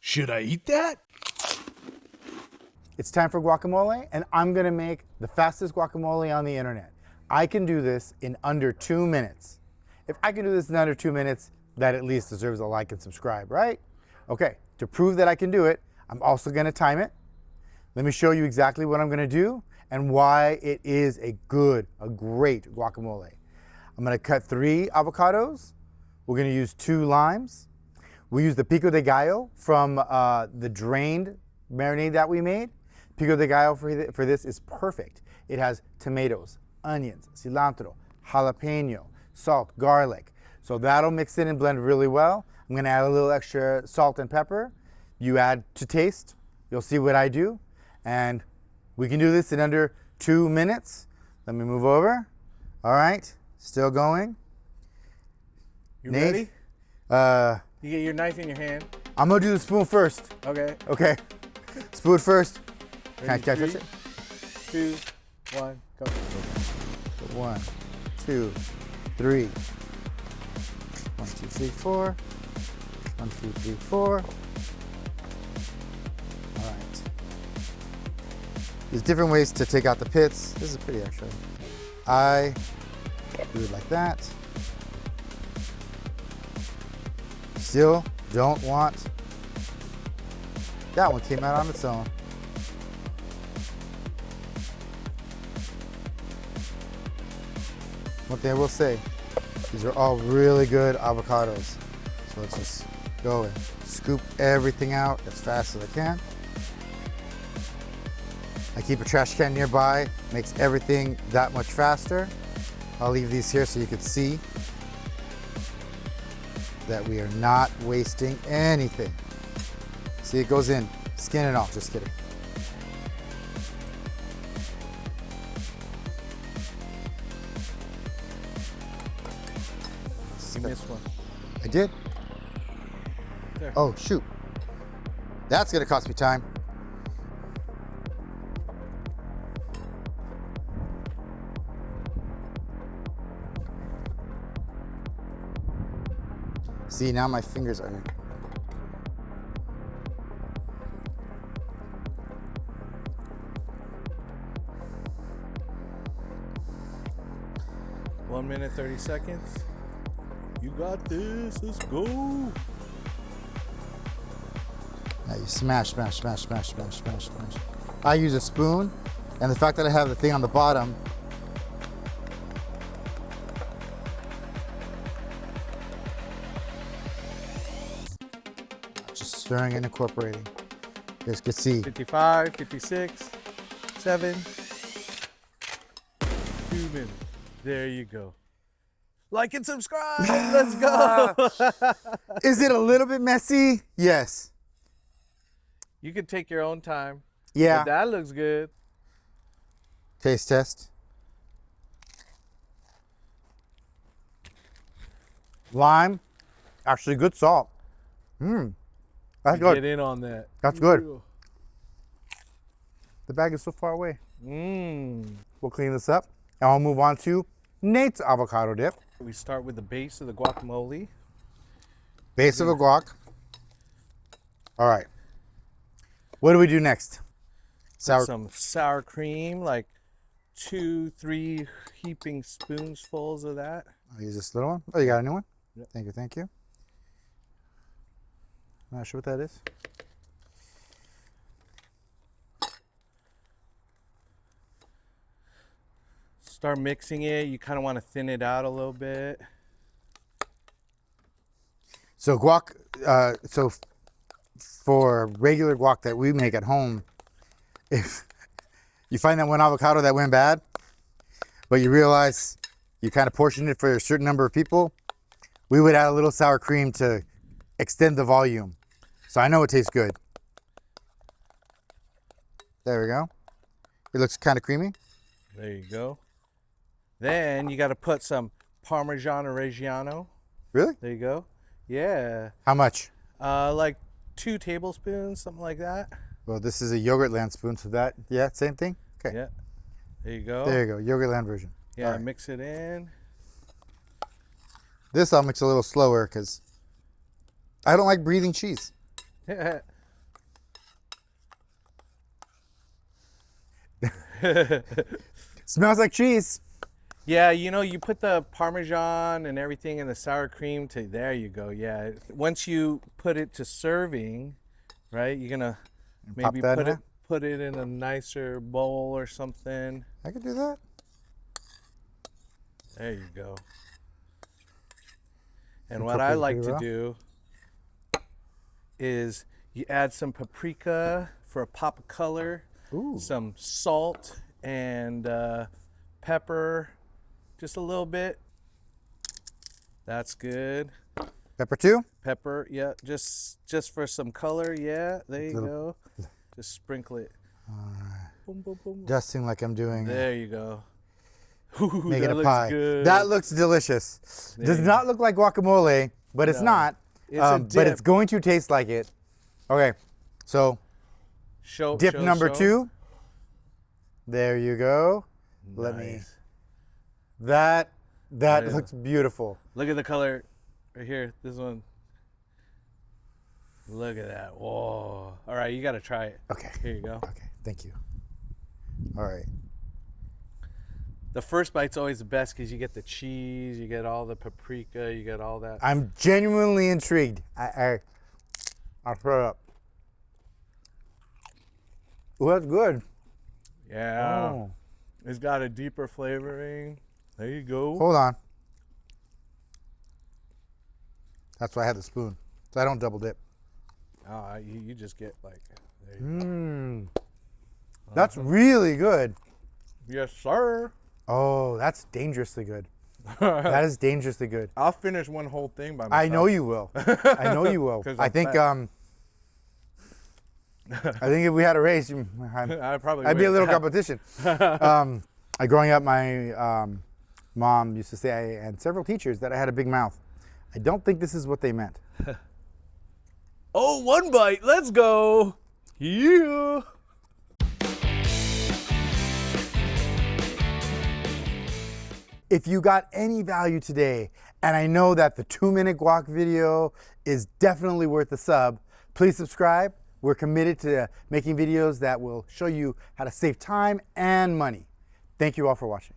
Should I eat that? It's time for guacamole, and I'm gonna make the fastest guacamole on the internet. I can do this in under 2 minutes. If I can do this in under 2 minutes, that at least deserves a like and subscribe, right? Okay, to prove that I can do it, I'm also gonna time it. Let me show you exactly what I'm gonna do and why it is a great guacamole. I'm gonna cut 3 avocados. We're gonna use 2 limes. We use the pico de gallo from the drained marinade that we made. Pico de gallo for this is perfect. It has tomatoes, onions, cilantro, jalapeño, salt, garlic. So that'll mix in and blend really well. I'm gonna add a little extra salt and pepper. You add to taste. You'll see what I do. And we can do this in under 2 minutes. Let me move over. All right, still going. You Nate? ready? You get your knife in your hand. I'm gonna do the spoon first. Okay. Okay, spoon first. Can I Ready, touch it? 3, 2, 1, go. 1, 2, 3. 1, 2, 3, 4. 1, 2, 3, 4. All right. There's different ways to take out the pits. This is pretty actually. I do it like that. Still don't want. That one came out on its own. One thing I will say, these are all really good avocados. So let's just go and scoop everything out as fast as I can. I keep a trash can nearby, makes everything that much faster. I'll leave these here so you can see that we are not wasting anything. See, it goes in, skin and all, just kidding. You missed one. I did? There. Oh, shoot. That's gonna cost me time. See, now my fingers are. One minute, 30 seconds. You got this, let's go. Now you smash, smash, smash, smash, smash, smash, smash. I use a spoon, and the fact that I have the thing on the bottom, just stirring and incorporating. You guys can see. 55, 56, 7, 2 minutes. There you go. Like and subscribe, let's go. Is it a little bit messy? Yes. You can take your own time. Yeah. But that looks good. Taste test. Lime, actually good salt. That's Get good. in on that. That's good. The bag is so far away. We'll clean this up, and I'll move on to Nate's avocado dip. We start with the base of the guacamole. Base of a guac. All right. What do we do next? Sour. Some sour cream, like 2, 3 heaping spoonfuls of that. I'll use this little one. Oh, you got a new one? Yep. Thank you, thank you. I'm not sure what that is. Start mixing it. You kind of want to thin it out a little bit. So guac, for regular guac that we make at home, if you find that one avocado that went bad, but you realize you kind of portioned it for a certain number of people, we would add a little sour cream to extend the volume. So I know it tastes good. There we go. It looks kind of creamy. There you go. Then you got to put some Parmesan Reggiano. Really? There you go. Yeah. How much? Like 2 tablespoons, something like that. Well, this is a Yogurtland spoon, so that, yeah, same thing? Okay. Yeah. There you go. There you go, Yogurtland version. Yeah, All right. mix it in. This I'll mix a little slower because I don't like breathing cheese. Smells like cheese. Yeah, you know, you put the Parmesan and everything and the sour cream to, there you go. Yeah. Once you put it to serving, right, you're going to maybe that in put it in a nicer bowl or something. I could do that. There you go. And Can what cook I it like pretty to well. do is you add some paprika for a pop of color, Ooh. some salt and pepper, just a little bit. That's good. Pepper too? Pepper, yeah, just for some color. Yeah, there you Little- go. Just sprinkle it. Boom, boom, boom. Dusting like I'm doing. There you go. Ooh, Making that a looks pie. good. That looks delicious. There Does you not look like guacamole, but it's No. not. It's a but it's dip. going to taste like it. Okay, so dip number 2. There you go. Let me. Nice. That Yeah. looks beautiful. Look at the color right here. This one. Look at that. Whoa. All right, you got to try it. Okay. Here you go. Okay. Thank you. All right. The first bite's always the best because you get the cheese, you get all the paprika, you get all that. I'm genuinely intrigued. I'll throw it up. Well, that's good. Yeah. Oh. It's got a deeper flavoring. There you go. Hold on. That's why I had the spoon, so I don't double dip. Oh, you just get like, there you go. That's really good. Yes, sir. Oh, that's dangerously good. That is dangerously good. I'll finish one whole thing by myself. I know you will. I know you will. 'Cause I I'm think fat. I think if we had a race, I'd be a little competition. Growing up, my mom used to say, and several teachers, that I had a big mouth. I don't think this is what they meant. Oh, one bite. Let's go. Yeah. If you got any value today, and I know that the 2-minute guac video is definitely worth a sub, please subscribe. We're committed to making videos that will show you how to save time and money. Thank you all for watching.